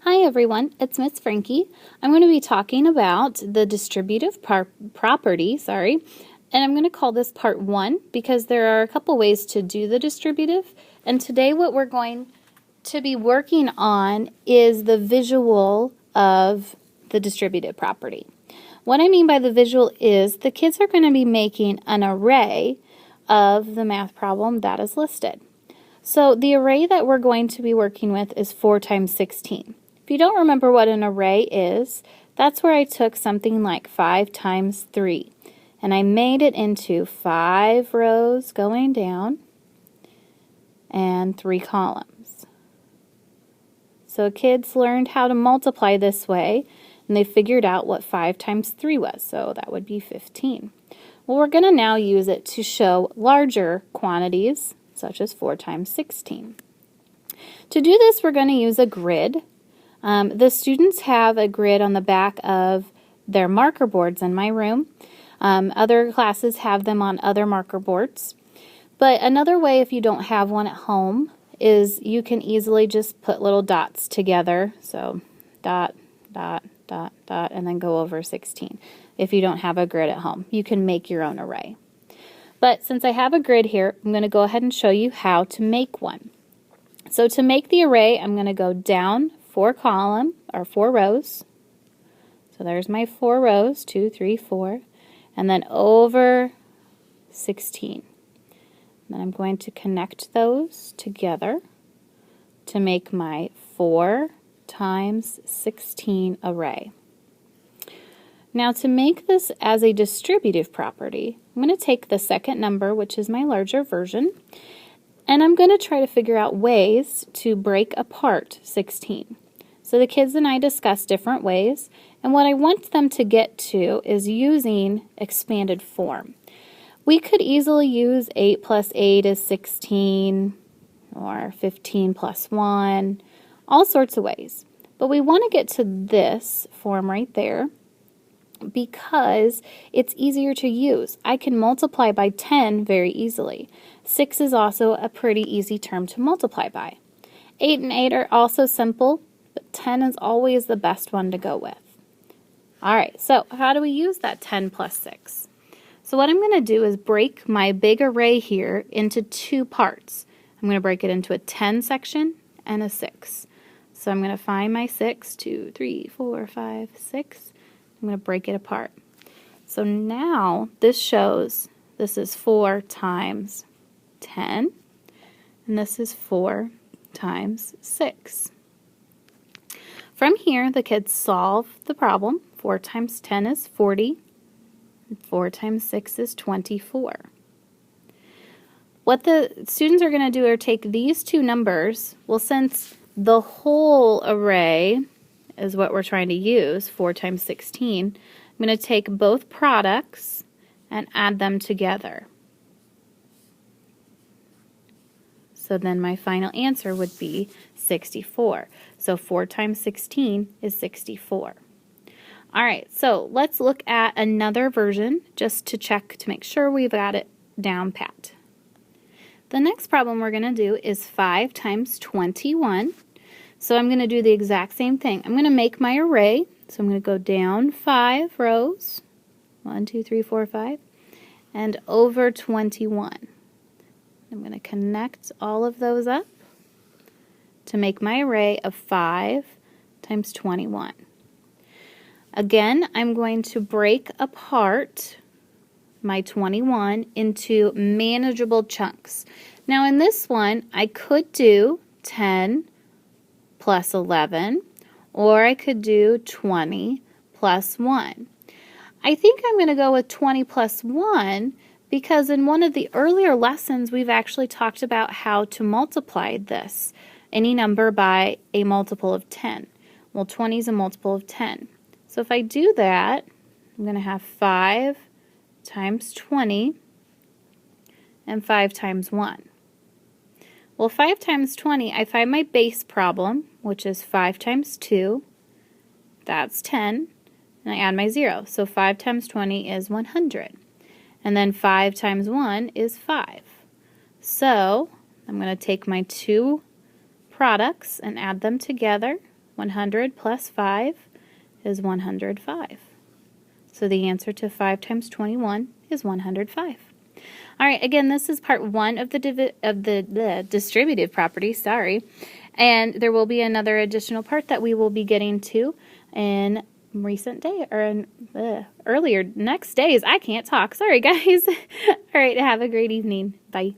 Hi everyone, it's Miss Frankie. I'm going to be talking about the distributive property, and I'm going to call this part 1 because there are a couple ways to do the distributive, and today what we're going to be working on is the visual of the distributive property. What I mean by the visual is the kids are going to be making an array of the math problem that is listed. So the array that we're going to be working with is 4 times 16. If you don't remember what an array is, that's where I took something like 5 times 3, and I made it into 5 rows going down and 3 columns. So kids learned how to multiply this way, and they figured out what 5 times 3 was, so that would be 15. Well, we're going to now use it to show larger quantities, such as 4 times 16. To do this, we're going to use a grid. The students have a grid on the back of their marker boards in my room. Other classes have them on other marker boards. But another way, if you don't have one at home, is you can easily just put little dots together. So dot, dot, dot, dot, and then go over 16. If you don't have a grid at home, you can make your own array. But since I have a grid here, I'm going to go ahead and show you how to make one. So to make the array, I'm going to go down 4 rows. So there's my 4 rows, 2, 3, 4, and then over 16. Then I'm going to connect those together to make my 4 times 16 array. Now to make this as a distributive property, I'm going to take the second number, which is my larger version, and I'm going to try to figure out ways to break apart 16. So the kids and I discussed different ways, and what I want them to get to is using expanded form. We could easily use 8 plus 8 is 16, or 15 plus 1, all sorts of ways. But we want to get to this form right there because it's easier to use. I can multiply by 10 very easily. 6 is also a pretty easy term to multiply by. 8 and 8 are also simple, but 10 is always the best one to go with. Alright, so how do we use that 10 plus 6? So what I'm going to do is break my big array here into 2 parts. I'm going to break it into a 10 section and a 6. So I'm going to find my 6, 2, 3, 4, 5, 6. I'm going to break it apart. So now this shows this is 4 times 10, and this is 4 times 6. From here, the kids solve the problem. 4 times 10 is 40, and 4 times 6 is 24. What the students are going to do are take these 2 numbers, well, since the whole array is what we're trying to use, 4 times 16, I'm going to take both products and add them together. So then my final answer would be 64. So 4 times 16 is 64. Alright, so let's look at another version just to check to make sure we've got it down pat. The next problem we're going to do is 5 times 21. So I'm going to do the exact same thing. I'm going to make my array. So I'm going to go down 5 rows, 1, 2, 3, 4, 5, and over 21. I'm going to connect all of those up to make my array of 5 times 21. Again, I'm going to break apart my 21 into manageable chunks. Now in this one, I could do 10 plus 11, or I could do 20 plus 1. I think I'm going to go with 20 plus 1 because in one of the earlier lessons we've actually talked about how to multiply this, any number by a multiple of 10. Well, 20 is a multiple of 10. So if I do that, I'm going to have 5 times 20 and 5 times 1. Well, 5 times 20, I find my base problem, which is 5 times 2, that's 10, and I add my 0. So 5 times 20 is 100. And then 5 times 1 is 5. So I'm going to take my 2 products and add them together. 100 plus 5 is 105. So the answer to 5 times 21 is 105. All right, again, this is part 1 of the distributive property, sorry. And there will be another additional part that we will be getting to in recent day or in earlier next days. I can't talk. Sorry, guys. All right, have a great evening. Bye.